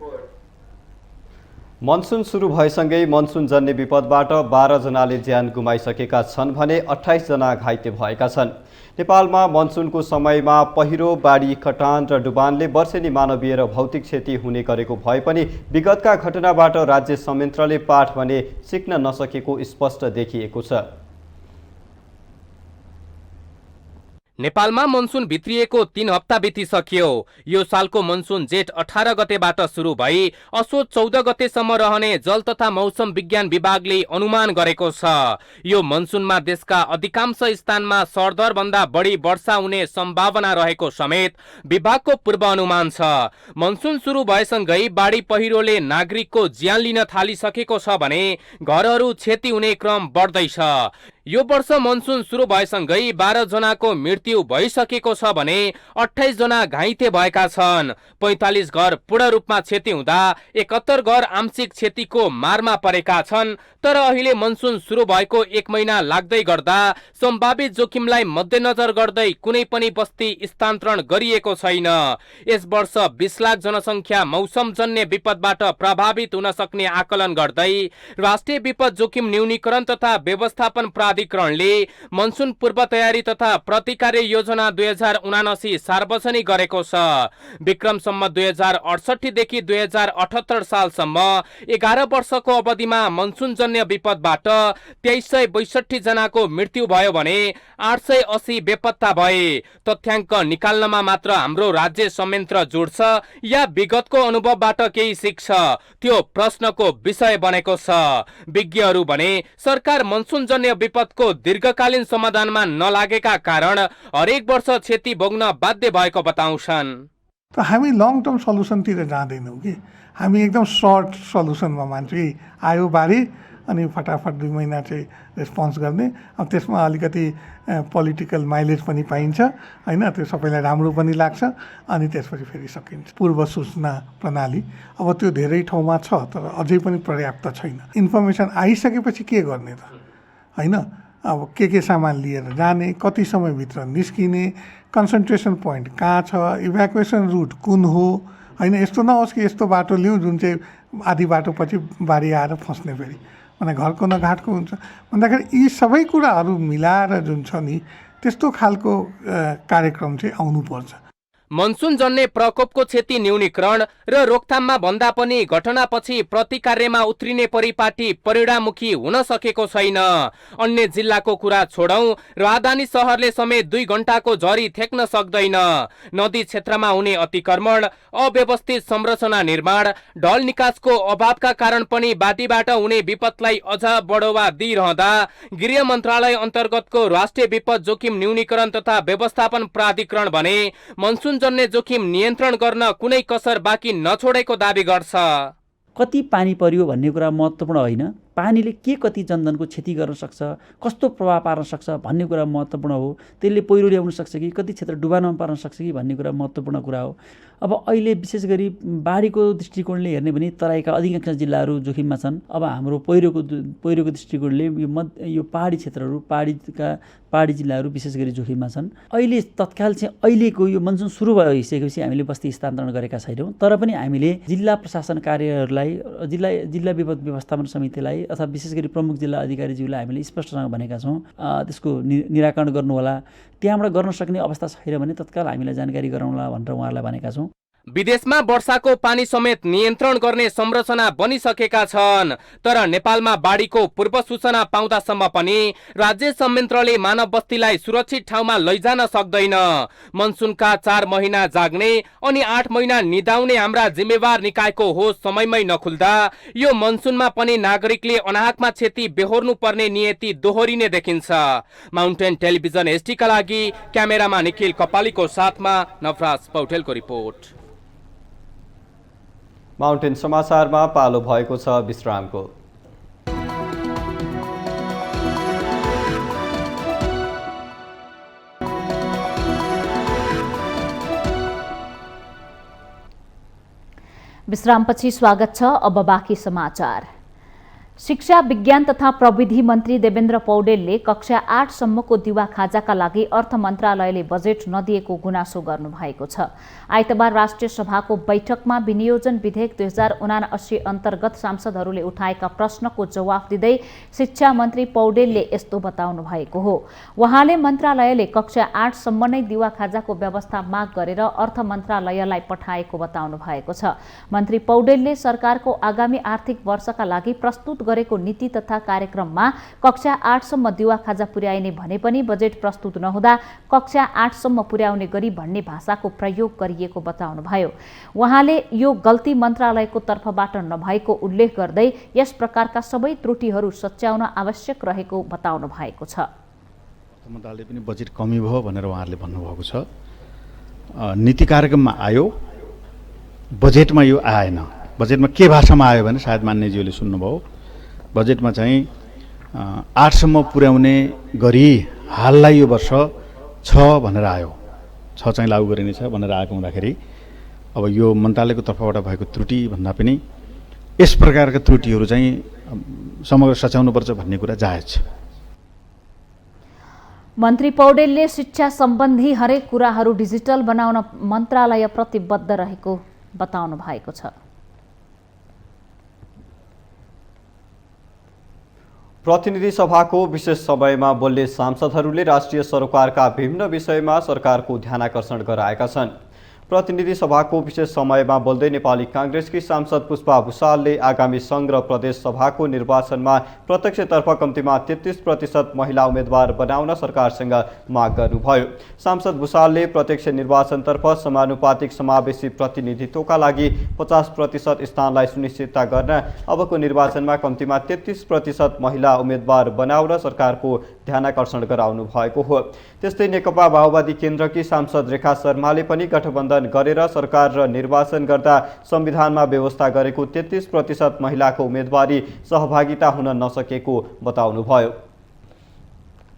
मनसुन सुरु भएसँगै मनसुन जन्य विपदबाट 12 जनाले ज्यान गुमाइसकेका छन् भने 28 जना घाइते भएका छन्। नेपालमा मनसुनको समयमा पहिरो, बाढी, कटान र डुबानले वर्षेनी मानवीय र भौतिक क्षति हुने गरेको भए पनि विगतका घटनाबाट राज्य संयन्त्रले पाठ भने सिक्न नसकेको स्पष्ट देखिएको छ। नेपालमा मनसुन भित्रिएको 3 हप्ता बितिसक्यो। यो सालको मनसुन जेठ 18 गतेबाट सुरु भई असोज 14 गतेसम्म रहने जल तथा मौसम विज्ञान विभागले अनुमान गरेको छ। यो मनसुनमा देशका अधिकांश स्थानमा सरदर भन्दा बढी वर्षा हुने सम्भावना रहेको समेत विभागको पूर्वानुमान छ। मनसुन सुरु भएसँगै बाढी पहिरोले नागरिकको ज्यान लिन थालिसकेको छ भने घरहरू क्षति हुने क्रम बढ्दैछ। यो वर्ष मनसुन सुरु भएसँगै 12 जनाको मृत्यु भइसकेको छ भने 28 जना घाइते भएका छन्। 45 घर पूर्ण रूपमा क्षति हुँदा 71 घर आंशिक क्षतिको मारमा परेका छन्। तर अहिले मनसुन सुरु भएको 1 महिना लाग्दै गर्दा सम्भावित जोखिमलाई मध्यनजर गर्दै कुनै पनि बस्ती स्थानान्तरण गरिएको छैन। यस वर्ष 20 लाख जनसङ्ख्या मौसमजन्य विपदबाट प्रभावित हुन सक्ने आकलन गर्दै राष्ट्रिय विपद जोखिम न्यूनीकरण तथा व्यवस्थापन प्राधिकरणले मनसुन पूर्व तयारी तथा प्रतिकार्य योजना 2079 सार्वजनिक गरेको छ। विक्रमसम्म 2068 देखि 2078 सालसम्म 11 वर्षको अवधिमा मनसुनजन्य विपदबाट 2362 जनाको मृत्यु भयो भने 880 बेपत्ता भए। तथ्याङ्क निकाल्नमा मात्र हाम्रो राज्य संयन्त्र जोड्छ या विगतको अनुभवबाट केही सिक्छ, त्यो प्रश्नको विषय बनेको छ। विज्ञहरू भने सरकार मनसुनजन्य विपदको दीर्घकालीन समाधानमा नलागेका कारण हरेक वर्ष क्षति भोग्न बाध्य भएको बताउँछन्। त हामी लङ टर्म सल्युसनतिर जाँदैनौँ कि हामी एकदम सर्ट सल्युसनमा मान्छौँ कि आयो बारी अनि फटाफट 2 महिना चाहिँ रेस्पोन्स गर्ने। अब त्यसमा अलिकति पोलिटिकल माइलेज पनि पाइन्छ होइन, त्यो सबैलाई राम्रो पनि लाग्छ अनि त्यसपछि फेरि सकिन्छ। पूर्व सूचना प्रणाली अब त्यो धेरै ठाउँमा छ तर अझै पनि पर्याप्त छैन। इन्फर्मेसन आइसकेपछि के गर्ने त होइन, अब के सामान लिएर जाने, कति समयभित्र निस्किने, कन्सन्ट्रेसन पोइन्ट कहाँ छ, इभ्याकुएसन रुट कुन हो होइन। यस्तो नहोस् कि यस्तो बाटो लिउँ जुन चाहिँ आधी बाटोपछि बारी आएर फस्ने, फेरि माने घरको न घाटको हुन्छ भन्दाखेरि यी सबै कुराहरू मिलाएर जुन छ नि त्यस्तो खालको कार्यक्रम चाहिँ आउनुपर्छ। मनसुनजन्य प्रकोपको क्षति न्यूनीकरण र रोकथाममा भन्दा पनि घटनापछि प्रतिकार्यमा उत्रिने परिपाटी परिणाममुखी हुन सकेको छैन। अन्य जिल्लाको कुरा छोडौं, राजधानी शहरले समेत 2 घण्टाको झरी थेक्न सक्दैन। नदी क्षेत्रमा हुने अतिक्रमण, अव्यवस्थित संरचना निर्माण, ढल निकासको अभावका कारण पनि बाढीबाट हुने विपदलाई अझ बढावा दिइरहँदा गृह मन्त्रालय अन्तर्गतको राष्ट्रिय विपद जोखिम न्यूनीकरण तथा व्यवस्थापन प्राधिकरण भने मनसुन जन्य जोखिम नियन्त्रण गर्न कुनै कसर बाँकी नछोडेको दाबी गर्छ। कति पानी पर्यो भन्ने कुरा महत्त्वपूर्ण होइन, पानीले के कति जनधनको क्षति गर्न सक्छ, कस्तो प्रभाव पार्न सक्छ भन्ने कुरा महत्त्वपूर्ण हो। त्यसले पहिरो ल्याउन सक्छ कि कति क्षेत्र डुबानमा पार्न सक्छ कि भन्ने कुरा महत्त्वपूर्ण कुरा हो। अब अहिले विशेष गरी बाढीको दृष्टिकोणले हेर्ने भने तराईका अधिकांश जिल्लाहरू जोखिममा छन्। अब हाम्रो पहिरोको दृष्टिकोणले यो पहाडी क्षेत्रहरू, पहाडी जिल्लाहरू विशेष गरी जोखिममा छन्। अहिले तत्काल चाहिँ अहिलेको यो मनसुन सुरु भइसकेपछि हामीले बस्ती स्थानान्तरण गरेका छैनौँ, तर पनि हामीले जिल्ला प्रशासन कार्यहरूलाई, जिल्ला विपद व्यवस्थापन समितिलाई अथवा विशेष गरी प्रमुख जिल्ला अधिकारीज्यूलाई हामीले स्पष्टसँग भनेका छौँ त्यसको निराकरण गर्नुहोला। त्यहाँबाट गर्न सक्ने अवस्था छैन भने तत्काल हामीलाई जानकारी गराउनुहोला भनेर उहाँहरूलाई भनेका छौँ। विदेशमा वर्षाको पानी समेत नियन्त्रण गर्ने संरचना बनिसकेका छन्, तर नेपालमा बाढीको पूर्व सूचना पाउँदासम्म पनि राज्य संयन्त्रले मानव बस्तीलाई सुरक्षित ठाउँमा लैजान सक्दैन। मनसुनका 4 महिना जाग्ने अनि 8 महिना निदाउने हाम्रा जिम्मेवार निकायको होस समयमै नखुल्दा यो मनसुनमा पनि नागरिकले अनाहकमा क्षति बेहोर्नु पर्ने नियति दोहोरिने देखिन्छ। माउन्टेन टेलिभिजन एसटीका लागि क्यामेरामा निखिल कपालीको साथमा नफराज पौडेलको रिपोर्ट। माउन्टेन समाचारमा पालो भएको छ विश्रामको। विश्रामपछि स्वागत छ। अब बाँकी समाचार। शिक्षा विज्ञान तथा प्रविधि मन्त्री देवेन्द्र पौडेलले कक्षा 8 सम्मको दिवा खाजाका लागि अर्थ मन्त्रालयले बजेट नदिएको गुनासो गर्नुभएको छ। आइतबार राष्ट्रिय सभाको बैठकमा विनियोजन विधेयक 2079 अन्तर्गत सांसदहरूले उठाएका प्रश्नको जवाफ दिँदै शिक्षा मन्त्री पौडेलले यस्तो बताउनु भएको हो। उहाँले मन्त्रालयले कक्षा 8 सम्म नै दिवा खाजाको व्यवस्था माग गरेर अर्थ मन्त्रालयलाई पठाएको बताउनु भएको छ। मन्त्री पौडेलले सरकारको आगामी आर्थिक वर्षका लागि प्रस्तुत गरेको नीति तथा कार्यक्रममा कक्षा 8 सम्म दिवा खाजा पुर्याइने भने पनि बजेट प्रस्तुत नहुँदा कक्षा 8 सम्म पुर्याउने गरी भन्ने भाषाको प्रयोग गरिएको बताउनुभयो। उहाँले यो गल्ती मन्त्रालयको तर्फबाट नभएको उल्लेख गर्दै यस प्रकारका सबै त्रुटिहरू सच्याउन आवश्यक रहेको बताउनु भएको छ। मन्त्रालयले पनि बजेट कमी भयो भनेर उहाँहरूले भन्नुभएको छ। नीति कार्यक्रममा आयो, बजेटमा यो आएन। बजेटमा के भाषामा आयो भने सायद मान्यज्यूले सुन्नुभयो, बजेटमा चाहिँ 8 सम्म पुर्याउने गरी हाललाई यो वर्ष 6 भनेर आयो, 6 चाहिँ लागू गरिनेछ भनेर आएको हुँदाखेरि अब यो मन्त्रालयको तर्फबाट भएको त्रुटि भन्दा पनि यस प्रकारका त्रुटिहरू चाहिँ समग्र सच्याउनुपर्छ भन्ने कुरा जायज छ। मन्त्री पौडेलले शिक्षा सम्बन्धी हरेक कुराहरू डिजिटल बनाउन मन्त्रालय प्रतिबद्ध रहेको बताउनु भएको छ। प्रतिनिधि सभाको विशेष समयमा बोल्ने सांसदहरूले राष्ट्रिय सरोकारका विभिन्न विषयमा सरकारको ध्यानाकर्षण गराएका छन्। प्रतिनिधि सभाको विशेष समयमा बोल्दै नेपाली कांग्रेसकी सांसद पुष्पा भुसालले आगामी संघ र प्रदेश सभाको निर्वाचनमा प्रत्यक्षतर्फ कम्तीमा 33% महिला उम्मेदवार बनाउन सरकारसँग माग गर्नुभयो। सांसद भुसालले प्रत्यक्ष निर्वाचनतर्फ समानुपातिक समावेशी प्रतिनिधित्वका लागि 50% स्थानलाई सुनिश्चितता गर्न अबको निर्वाचनमा कम्तीमा 33% महिला उम्मेदवार बनाउन सरकारको ध्यानाकर्षण गराउनु भएको हो। त्यस्तै नेकपा माओवादी केन्द्रकी सांसद रेखा शर्माले पनि गठबन्धन गरेर सरकार र निर्वाचन गर्दा संविधानमा व्यवस्था गरेको 33% महिलाको उम्मेदवारी सहभागिता हुन नसकेको बताउनुभयो।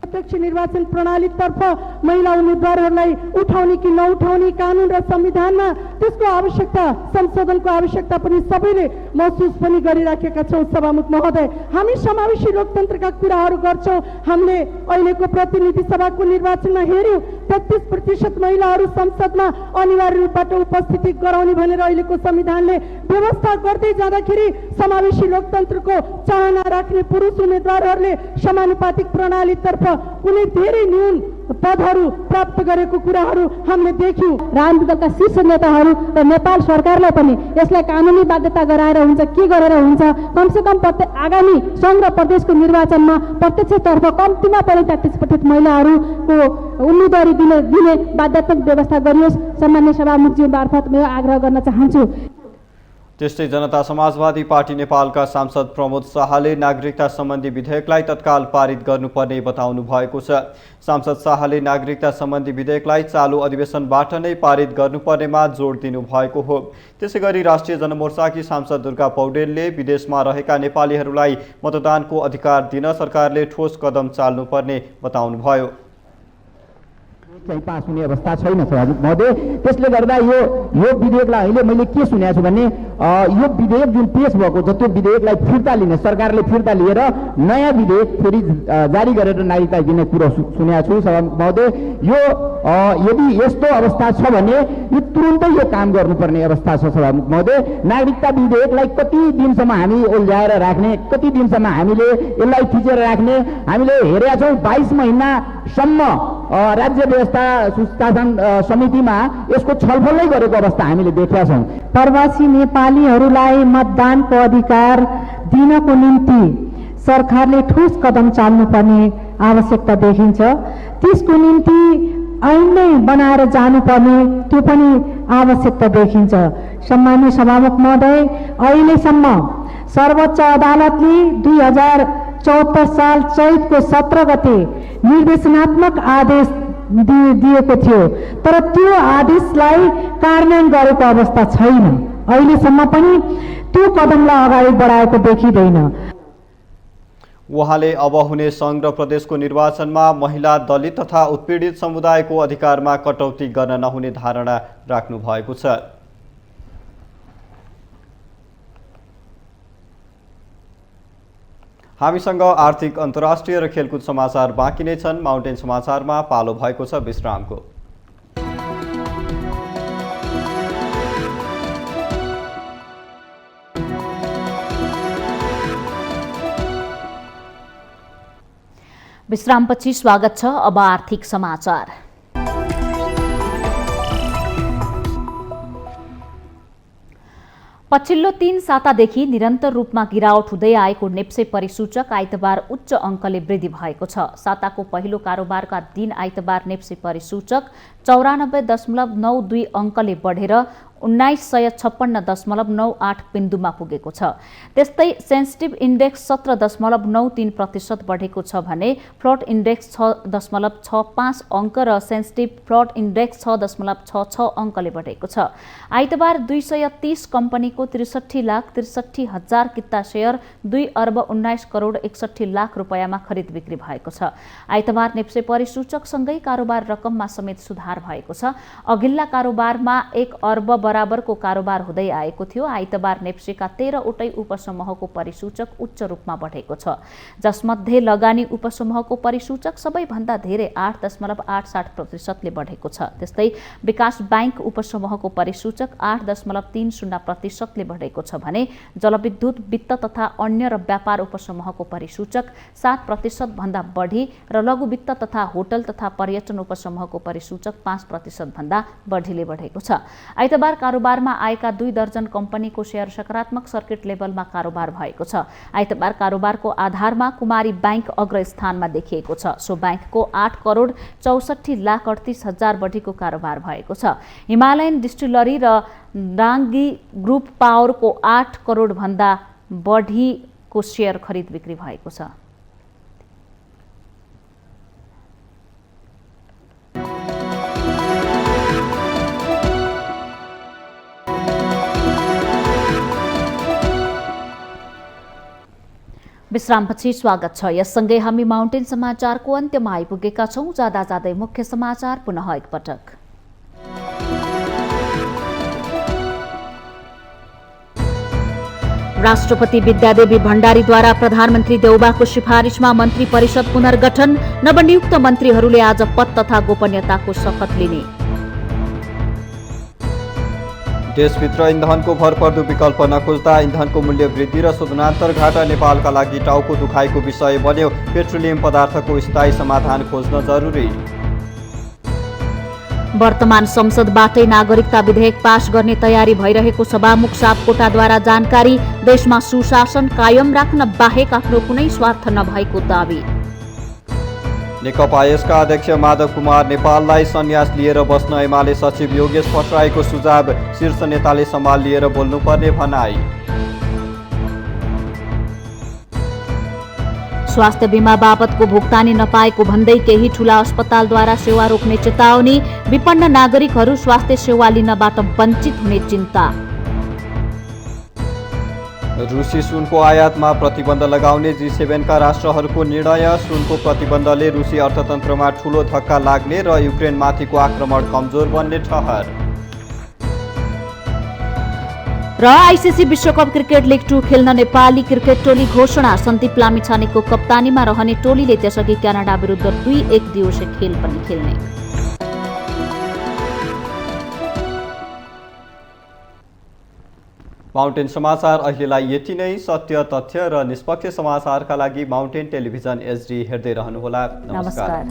प्रत्यक्ष निर्वाचन प्रणालीतर्फ महिला उम्मेदवारहरूलाई उठाउने कि नउठाउने कानुन र संविधानमा त्यसको आवश्यकता संशोधनको आवश्यकता पनि सबैले महसुस पनि गरिराखेका छौँ। सभामुख महोदय, हामी समावेशी लोकतन्त्रका कुराहरू गर्छौँ। हामीले अहिलेको प्रतिनिधि सभाको निर्वाचनमा हेर्यौँ 33% महिलाहरू संसदमा अनिवार्य रूपबाट उपस्थिति गराउने भनेर अहिलेको संविधानले व्यवस्था गर्दै जाँदाखेरि समावेशी लोकतन्त्रको चाहना राख्ने पुरुष उम्मेदवारहरूले समानुपातिक प्रणालीतर्फ कुनै धेरै न्यून पदहरू प्राप्त गरेको कुराहरू हामीले देख्यौँ। राजनीतिक दलका शीर्ष नेताहरू र नेपाल सरकारलाई पनि यसलाई कानुनी बाध्यता गराएर हुन्छ के गरेर हुन्छ, कमसेकम आगामी सङ्घ र प्रदेशको निर्वाचनमा प्रत्यक्षतर्फ कम्तीमा पनि 33% महिलाहरूको उम्मेदवारी दिने बाध्यात्मक व्यवस्था गरियोस्। सामान्य सभामुखज्यू मार्फत म आग्रह गर्न चाहन्छु। त्यस्तै जनता समाजवादी पार्टी नेपालका सांसद प्रमोद शाहले नागरिकता सम्बन्धी विधेयकलाई तत्काल पारित गर्नुपर्ने बताउनु भएको छ। सांसद शाहले नागरिकता सम्बन्धी विधेयकलाई चालु अधिवेशनबाट नै पारित गर्नुपर्नेमा जोड दिनु भएको हो। त्यसैगरी राष्ट्रिय जनमोर्चाकी सांसद दुर्गा पौडेलले विदेशमा रहेका नेपालीहरूलाई मतदानको अधिकार दिन सरकारले ठोस कदम चाल्नुपर्ने बताउनुभयो। चाहिँ पास हुने अवस्था छैन सभामुख महोदय। त्यसले गर्दा यो विधेयकलाई अहिले मैले के सुनेको छु भने यो विधेयक जुन पेश भएको छ त्यो विधेयकलाई फिर्ता लिने, सरकारले फिर्ता लिएर नयाँ विधेयक फेरि जारी गरेर नागरिकता दिने कुरो सुनेको छु सभामुख महोदय। यो यदि यस्तो अवस्था छ भने यो तुरुन्तै यो काम गर्नुपर्ने अवस्था छ सभामुख महोदय। नागरिकता विधेयकलाई कति दिनसम्म हामी उल्झाएर राख्ने, कति दिनसम्म हामीले यसलाई थिचेर राख्ने, हामीले हेरेका छौँ 22 महिनासम्म राज्य व्यवस्था सुशासन समितिमा यसको छलफल नै गरेको अवस्था हामीले देखेका छौँ। प्रवासी नेपालीहरूलाई मतदानको अधिकार दिनको निम्ति सरकारले ठोस कदम चाल्नुपर्ने आवश्यकता देखिन्छ। त्यसको निम्ति ऐन नै बनाएर जानुपर्ने त्यो पनि आवश्यकता देखिन्छ। सम्माननीय सभामुख महोदय, अहिलेसम्म सर्वोच्च अदालतले 2074 साल चैतको 17 गते निर्देशनात्मक आदेश दिएको थियो, तर त्यो आदेशलाई कार्यान्वयन गरेको अवस्था छैन। अहिलेसम्म पनि त्यो कदमलाई अगाडि बढाएको देखिँदैन। उहाँले अब हुने सङ्घ र प्रदेशको निर्वाचनमा महिला, दलित तथा उत्पीडित समुदायको अधिकारमा कटौती गर्न नहुने धारणा राख्नु भएको छ। हामीसँग आर्थिक, अन्तर्राष्ट्रिय र खेलकुद समाचार बाँकी नै छन्। माउन्टेन समाचारमा पालो भएको छ विश्रामको। विश्रामपछि स्वागत छ। अब आर्थिक समाचार। पछिल्लो 3 सातादेखि निरन्तर रूपमा गिरावट हुँदै आएको नेप्से परिसूचक आइतबार उच्च अङ्कले वृद्धि भएको छ। साताको पहिलो कारोबारका दिन आइतबार नेप्से परिसूचक 94.92 अङ्कले बढेर 1956.98 बिन्दुमा पुगेको छ। त्यस्तै सेन्सिटिभ इन्डेक्स 17.93% बढेको छ भने फ्लड इन्डेक्स 6.65 अङ्क र सेन्सिटिभ फ्लड इन्डेक्स 6.66 अङ्कले बढेको छ। आइतबार 230 कम्पनीको 63,63,000 किता सेयर 2 अर्ब 19 करोड 61 लाख रुपैयाँमा खरिद बिक्री भएको छ। आइतबार नेप्से परिसूचकसँगै कारोबार रकममा समेत सुधार भएको छ। अघिल्ला कारोबारमा 1 अर्ब बराबरको कारोबार हुँदै आएको थियो। आइतबार नेप्सेका 13वटै उपसमूहको परिसूचक उच्च रूपमा बढेको छ, जसमध्ये लगानी उपसमूहको परिसूचक सबैभन्दा धेरै 8.88% बढेको छ। त्यस्तै विकास बैंक उपसमूहको परिसूचक 8.30% बढेको छ भने जलविद्युत, वित्त तथा अन्य र व्यापार उपसमूहको परिसूचक 7% भन्दा बढी र लघु वित्त तथा होटल तथा पर्यटन उपसमूहको परिसूचक 5% भन्दा बढीले बढेको छ। आइतबार कारोबारमा आएका 2 दर्जन कम्पनीको शेयर सकारात्मक सर्किट लेभलमा कारोबार भएको छ। आइतबार कारोबारको आधारमा कुमारी बैंक अग्रस्थानमा देखिएको छ। सो बैंकको 8,64,38,000 बढीको कारोबार भएको छ। हिमालयन डिस्टिलरी र डाङ्गी ग्रुप पावरको 8 करोड भन्दा बढीको शेयर खरिद बिक्री भएको छ। विश्रामपछि स्वागत छ। यससँगै हामी माउन्टेन समाचारको अन्त्यमा आइपुगेका छौं। जाँदा जाँदै मुख्य समाचार पुनः एकपटक। राष्ट्रपति विद्यादेवी भण्डारीद्वारा प्रधानमन्त्री देउबाको सिफारिसमा मन्त्री परिषद पुनर्गठन। नवनियुक्त मन्त्रीहरूले आज पद तथा गोपनीयताको शपथ लिने। देशभित्र इन्धनको भरपर्दो विकल्प नखोज्दा इन्धनको मूल्य वृद्धि र शोधनान्तर घाटा नेपालका लागि टाउको दुखाइको विषय बन्यो। पेट्रोलियम पदार्थको स्थायी समाधान खोज्न जरुरी। वर्तमान संसदबाटै नागरिकता विधेयक पास गर्ने तयारी भइरहेको सभामुख सापकोटाद्वारा जानकारी। देशमा सुशासन कायम राख्न बाहेक आफ्नो कुनै स्वार्थ नभएको दावी। नेकपा यसका अध्यक्ष माधव कुमार नेपाललाई सन्यास लिएर बस्न एमाले सचिव योगेश भट्टराईको सुझाव। शीर्ष नेताले सम्हाल लिएर बोल्नुपर्ने भनाई। स्वास्थ्य बीमा बापतको भुक्तानी नपाएको भन्दै केही ठूला अस्पतालद्वारा सेवा रोक्ने चेतावनी। विपन्न नागरिकहरू स्वास्थ्य सेवा लिनबाट वञ्चित हुने चिन्ता। रुसी सुनको आयातमा प्रतिबन्ध लगाउने G7 का राष्ट्रहरूको निर्णय। सुनको प्रतिबन्धले रुसी अर्थतन्त्रमा ठूलो धक्का लाग्ने र युक्रेनमाथिको आक्रमण कमजोर बन्ने ठहर। र आइसिसी विश्वकप क्रिकेट लिग 2 खेल्न नेपाली क्रिकेट टोली घोषणा। सन्दीप लामिछानेको कप्तानीमा रहने टोलीले त्यसअघि क्यानाडा विरुद्ध 2 एकदिवसीय खेल पनि खेल्ने। माउन्टेन समाचार अहिलेलाई यति नै। सत्य, तथ्य र निष्पक्ष समाचारका लागि माउन्टेन टेलिभिजन HD हेर्दै रहनुहोला। नमस्कार।